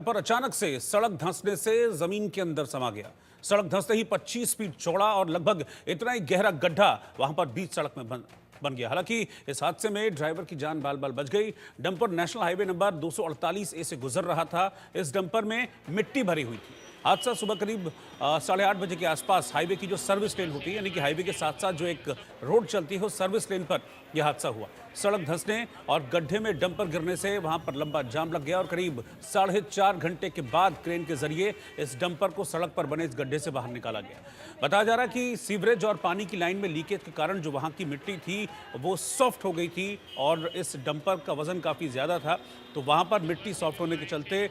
Dumper अचानक से सड़क धंसने से जमीन के अंदर समा गया। सड़क धंसते ही 25 फीट चौड़ा और लगभग इतना ही गहरा गड्ढा वहां पर बीच सड़क में बन गया। हालांकि इस हादसे में ड्राइवर की जान बाल बाल बच गई। Dumper national highway number 248A से गुजर रहा था। इस डंपर में मिट्टी भरी हुई थी। हादसा सुबह करीब 8:30 बजे के आसपास हाईवे की जो सर्विस लेन होती है, यानी कि हाईवे के साथ साथ जो एक रोड चलती है उस सर्विस लेन पर यह हादसा हुआ। सड़क धंसने और गड्ढे में डंपर गिरने से वहां पर लंबा जाम लग गया और करीब 4.5 घंटे के बाद क्रेन के जरिए इस डंपर को सड़क पर बने इस गड्ढे से बाहर निकाला गया। बताया जा रहा है कि सीवरेज और पानी की लाइन में लीकेज के कारण जो वहां की मिट्टी थी वो सॉफ्ट हो गई थी और इस डंपर का वजन काफ़ी ज़्यादा था, तो वहां पर मिट्टी सॉफ्ट होने के चलते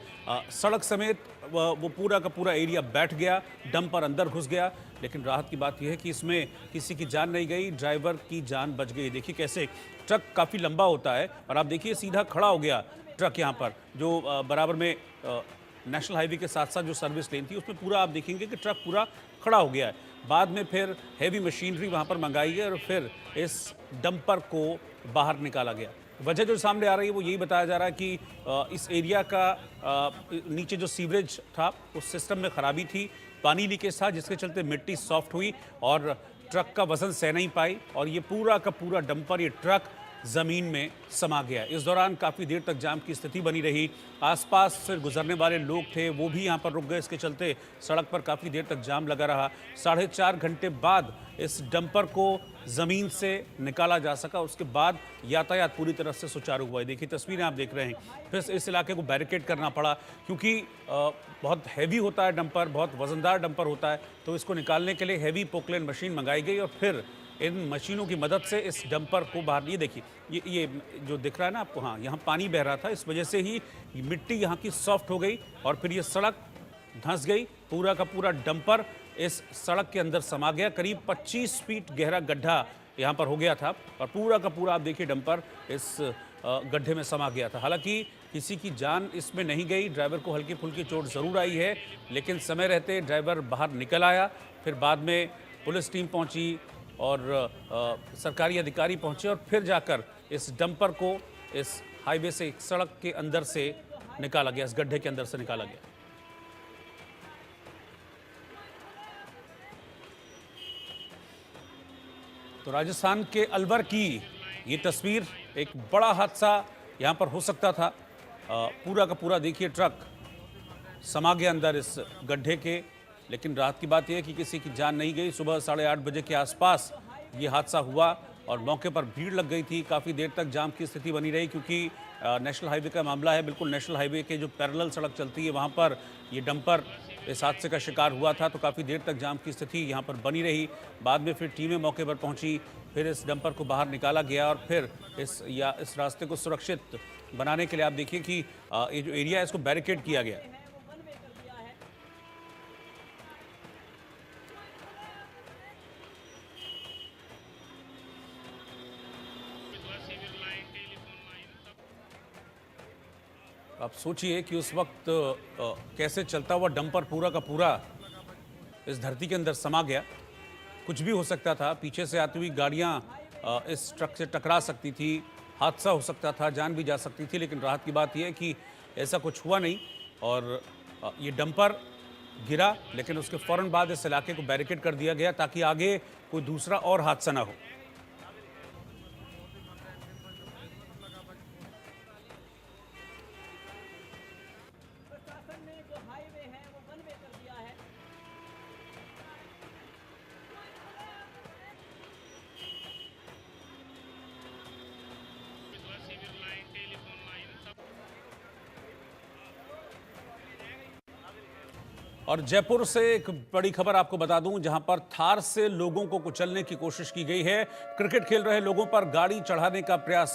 सड़क समेत वो पूरा का पूरा एरिया बैठ गया, डंपर अंदर घुस गया। लेकिन राहत की बात यह है कि इसमें किसी की जान नहीं गई, ड्राइवर की जान बच गई। देखिए कैसे ट्रक काफ़ी लंबा होता है और आप देखिए सीधा खड़ा हो गया ट्रक यहाँ पर, जो बराबर में नेशनल हाईवे के साथ साथ जो सर्विस लेन थी उसमें पूरा आप देखेंगे कि ट्रक पूरा खड़ा हो गया है। बाद में फिर हैवी मशीनरी वहाँ पर मंगाई गई और फिर इस डंपर को बाहर निकाला गया। वजह जो सामने आ रही है वो यही बताया जा रहा है कि इस एरिया का नीचे जो सीवरेज था उस सिस्टम में खराबी थी, पानी लीकेज था, जिसके चलते मिट्टी सॉफ्ट हुई और ट्रक का वजन सह नहीं पाई और ये पूरा का पूरा डंपर, ये ट्रक जमीन में समा गया। इस दौरान काफ़ी देर तक जाम की स्थिति बनी रही। आसपास से गुजरने वाले लोग थे वो भी यहाँ पर रुक गए। इसके चलते सड़क पर काफ़ी देर तक जाम लगा रहा। 4.5 घंटे बाद इस डंपर को ज़मीन से निकाला जा सका। उसके बाद यातायात पूरी तरह से सुचारू हुआ है। देखिए तस्वीरें आप देख रहे हैं। फिर इस इलाके को बैरिकेड करना पड़ा क्योंकि बहुत हैवी होता है डंपर, बहुत वजनदार डंपर होता है, तो इसको निकालने के लिए हैवी पोकलेन मशीन मंगाई गई और फिर इन मशीनों की मदद से इस डंपर को बाहर, ये देखिए ये जो दिख रहा है ना आपको, हाँ यहाँ पानी बह रहा था, इस वजह से ही मिट्टी यहाँ की सॉफ्ट हो गई और फिर ये सड़क धंस गई। पूरा का पूरा डंपर इस सड़क के अंदर समा गया। करीब 25 फीट गहरा गड्ढा यहाँ पर हो गया था और पूरा का पूरा आप देखिए डंपर इस गड्ढे में समा गया था। हालांकि किसी की जान इसमें नहीं गई, ड्राइवर को हल्की फुल्की चोट ज़रूर आई है, लेकिन समय रहते ड्राइवर बाहर निकल आया। फिर बाद में पुलिस टीम पहुँची और सरकारी अधिकारी पहुंचे और फिर जाकर इस डंपर को इस हाईवे से, एक सड़क के अंदर से निकाला गया, इस गड्ढे के अंदर से निकाला गया। तो राजस्थान के अलवर की ये तस्वीर, एक बड़ा हादसा यहां पर हो सकता था। पूरा का पूरा देखिए ट्रक समा गया अंदर इस गड्ढे के, लेकिन राहत की बात यह है कि किसी की जान नहीं गई। सुबह 8:30 बजे के आसपास ये हादसा हुआ और मौके पर भीड़ लग गई थी। काफ़ी देर तक जाम की स्थिति बनी रही क्योंकि नेशनल हाईवे का मामला है। बिल्कुल नेशनल हाईवे के जो पैरेलल सड़क चलती है वहाँ पर ये डंपर इस हादसे का शिकार हुआ था, तो काफ़ी देर तक जाम की स्थिति यहाँ पर बनी रही। बाद में फिर टीमें मौके पर पहुँची, फिर इस डंपर को बाहर निकाला गया और फिर इस रास्ते को सुरक्षित बनाने के लिए आप देखिए कि ये जो एरिया है इसको बैरिकेड किया गया। आप सोचिए कि उस वक्त कैसे चलता हुआ डंपर पूरा का पूरा इस धरती के अंदर समा गया। कुछ भी हो सकता था, पीछे से आती हुई गाड़ियां इस ट्रक से टकरा सकती थी, हादसा हो सकता था, जान भी जा सकती थी। लेकिन राहत की बात यह है कि ऐसा कुछ हुआ नहीं और ये डंपर गिरा, लेकिन उसके फ़ौरन बाद इस इलाके को बैरिकेड कर दिया गया ताकि आगे कोई दूसरा और हादसा ना हो। प्रशासन ने जो हाईवे है वो वन वे कर दिया है। और जयपुर से एक बड़ी खबर आपको बता दूं, जहां पर थार से लोगों को कुचलने की कोशिश की गई है। क्रिकेट खेल रहे लोगों पर गाड़ी चढ़ाने का प्रयास किया